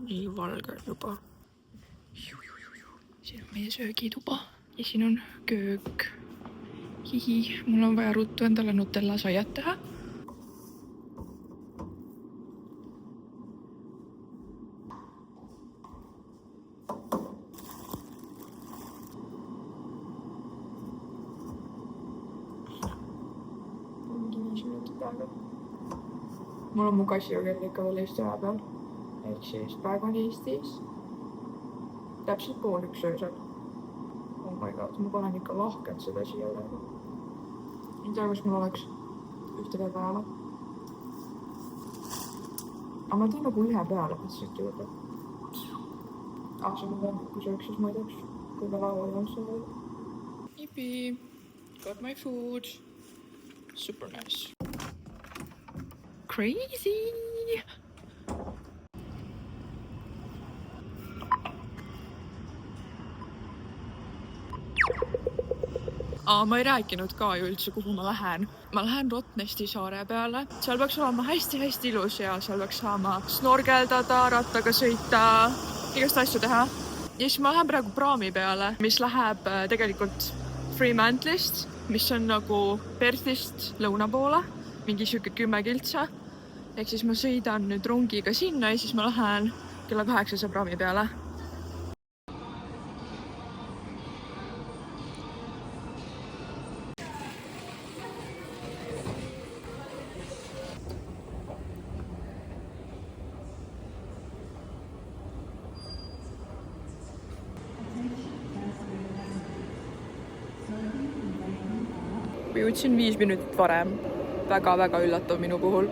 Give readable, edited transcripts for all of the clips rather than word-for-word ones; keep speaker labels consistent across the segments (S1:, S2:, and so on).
S1: nii valge juba. Siin on meie söögituba ja siin on köök. Hihi, mul on vaja ruttu endale Nutella saiad teha. Mul on mu kassiokell ikka veel Eesti aja peal. Ehk siis praegu on Eestis täpselt 12:30 öösel. Oh my god, ma panen ikka lahkelt seda siia üle. Ei tea, kas mul oleks ühtegi peale. Aga ma teen nagu ühe peale siit juurde. See on kui sööks, siis ma ei teaks, kui ta laual on see. Yippee! Got my food. Super nice. Crazy! Ma ei rääkinud ka ju üldse, kuhu ma lähen. Ma lähen Rotnesti saare peale. Seal peaks olema hästi-hästi ilus ja seal peaks saama snorgeldada, rattaga sõita, igast asju teha. Ja siis ma lähen praegu praami peale, mis läheb tegelikult Fremantle'ist, mis on nagu Perthist lõuna poole, mingi siuke 10 kiltsa. Ehk siis ma sõidan nüüd rongiga sinna ja siis ma lähen kella 8 praami peale. Jõudsin 5 minutit varem. Väga-väga üllatav minu puhul.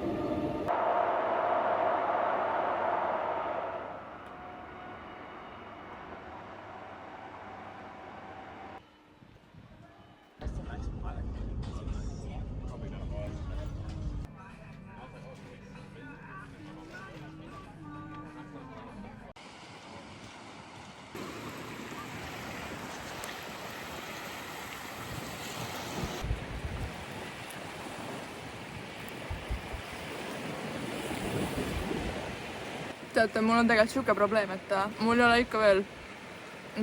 S1: Teate, mul on tegelikult siuke probleem, et mul ei ole ikka veel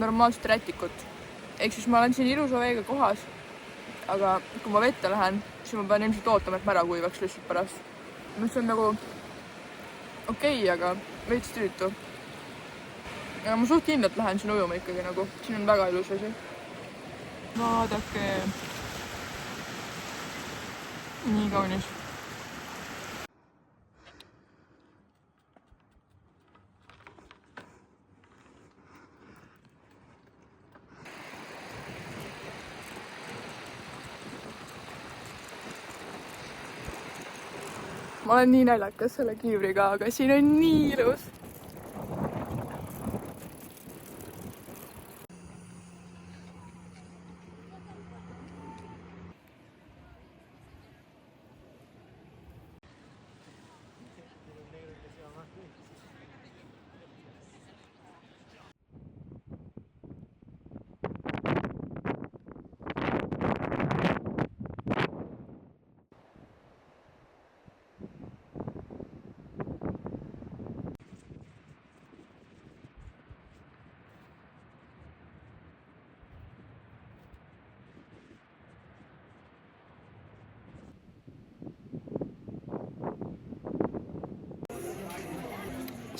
S1: normaalset rätikut. Ehk siis ma olen siin ilusa veega kohas, aga kui ma vette lähen, siis ma pean ilmselt ootama, et ma ära kuivaks lihtsalt pärast. Mis on nagu okei, aga veits tüütu. Ja ma suht kindlalt lähen siin ujuma ikkagi nagu. Siin on väga ilus asi. Vaadake. Nii kaunis. Ma olen nii näljakas selle kiivriga, aga siin on nii ilus.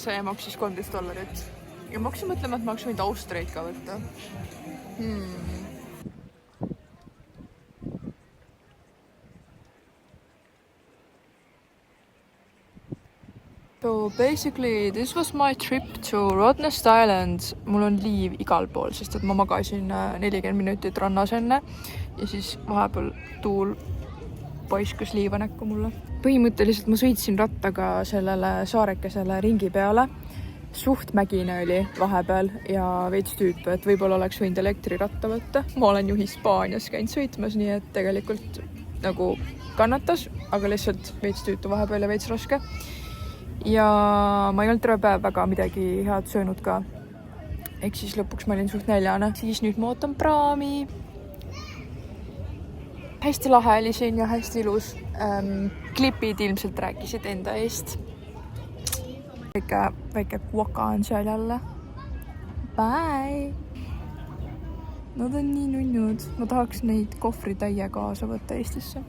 S1: See maksis $13. Ja ma hakkasin mõtlema, et ma oleks võinud Austriaid ka võtta. So basically this was my trip to Rottnest Island. Mul on liiv igal pool, sest et ma magasin 40 minutit rannas enne ja siis vahepeal tuul paiskus liiva näkku mulle. Põhimõtteliselt ma sõitsin rattaga sellele saarekesele ringi peale. Suht mägine oli vahepeal ja veits tüüp, et võib-olla oleks võinud elektriratta võtta. Ma olen ju Hispaanias käinud sõitmas, nii et tegelikult nagu kannatas, aga lihtsalt veits tüütu vahepeal ja veits raske. Ja ma ei olnud terve päev väga midagi head söönud ka. Ehk siis lõpuks ma olin suht näljane. Siis nüüd ma ootan praami. Hästi lahe oli siin ja hästi ilus. Klipid ilmselt rääkisid enda eest. väike kuoka on seal jälle. Bye! Nad on nii nunnud. Ma tahaks neid kohvritäie kaasa võtta Eestisse.